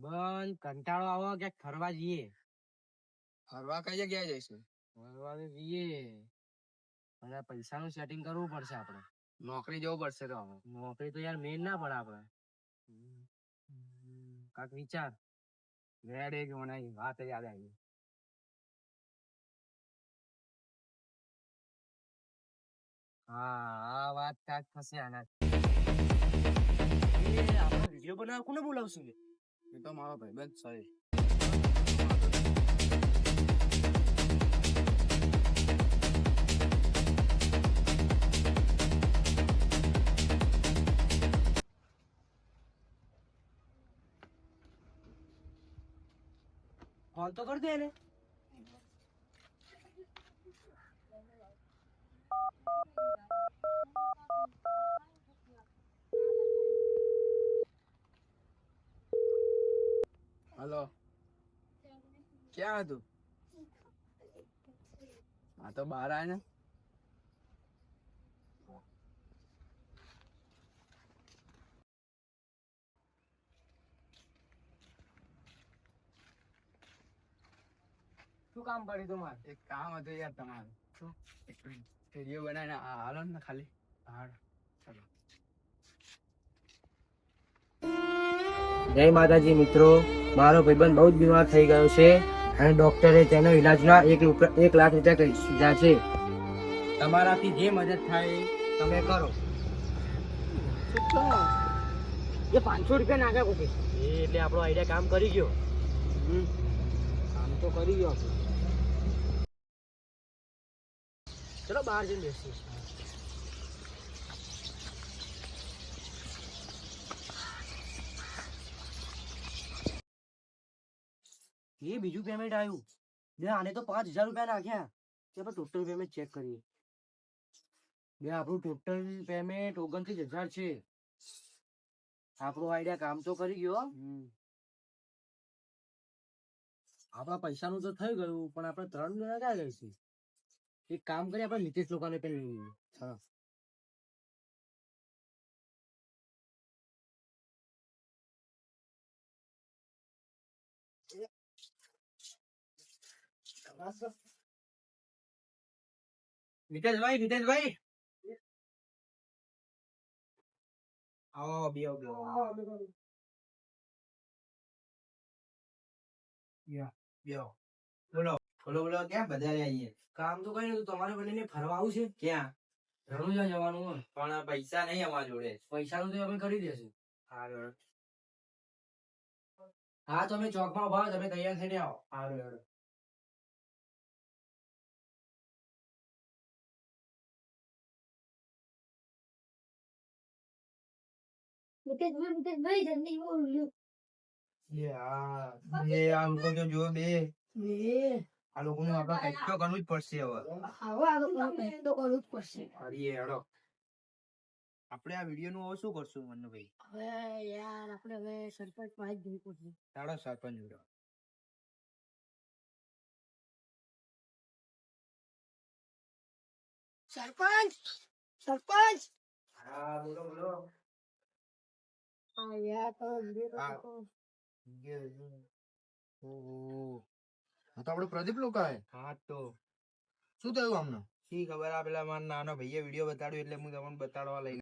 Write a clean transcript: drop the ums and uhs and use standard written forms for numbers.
બંધ કંટાળો આવો ક્યાંક ફરવા જઈએ. ફરવા કઈ જગ્યાએ જઈશું? ફરવા તો જઈએ અને પૈસાનું સેટિંગ કરવું પડશે આપણે. નોકરી જવું પડશે તો હવે. નોકરી તો યાર મેન ના પડે આપણે. કાક વિચાર. રેડ એક બનાવી વાત યાદ આવી. હા આ વાત કાક થશે આના. એ આપણે વિડિયો બનાવવા કોને બોલાવશું? એ તો મારો ભાઈબંધ છે. કોલ તો કરી દે ને. હલો, ક્યાં હતું? હા તો બહાર આય ને. શું કામ પડ્યું તમારે? એક કામ હતું યાર તમારું. શું? એક વિડીયો બનાવીને હાલો ને ખાલી. હા ચલો. જય માતાજી મિત્રો, મારો ભાઈબંધ બહુ જ બીમાર થઈ ગયો છે અને ડોક્ટરે તેનો ઈલાજના 1 લાખ રૂપિયા કીધા છે. તમારાથી જે મદદ થાય તમે કરો. એ 500 રૂપિયા નાખ્યા કોકે એટલે આપણો આઈડિયા કામ કરી ગયો. કામ તો કરી ગયો. ચલો બહાર જઈને બેસીએ. એ બીજું પેમેન્ટ આવ્યું. બે આને તો 5000 રૂપિયા નાખ્યા. આપણે ટોટલ પેમેન્ટ ચેક કરીએ. બે આપણું ટોટલ પેમેન્ટ 29000 છે. આપણો આઈડિયા કામ તો કરી ગયો. આપણા પૈસાનું તો થઈ ગયું પણ આપણે 3 જણા ક્યાં જઈશું? એક કામ કરીએ, આપણે નીતિશ લોકોને પણ લઈ લઈએ. હા નિતેશભાઈ આવો બેહો બોલો બોલો ક્યાં બધા આવીએ? કામ તો કઈ નતું, તમારે બંને ફરવા આવું છે. ક્યાં? રણુજા જવાનું હોય પણ પૈસા નહીં અમારા જોડે. પૈસાનું તો અમે કરી દેશું. હા તમે ચોકમાં ઉભા રહો, તમે તૈયાર થઈને આવો. સારું. मुकेश भाई जल्दी बोल આ લોકો તો જો બે આ લોકોનું આપણે કંઈક તો કરવું જ પડશે હવે. तो करूँ પડશે. હરીએ હેડો. આપણે આ વિડીયો નું હવે શું કરશું મન્નુભાઈ? હવે યાર આપણે હવે સરપંચ માં જ જવું પડશે. ચાલો સરપંચ જોડે. સરપંચ સરપંચ હા બોલો બોલો. હા યાર તો ઓહો આ તો આપણે પ્રદીપ લોકો હે. હા તો શું થયું અમને? શી ખબર, આ પેલા મારા નાનો ભાઈએ વિડીયો બતાડ્યો એટલે હું તમને બતાડવા લઈ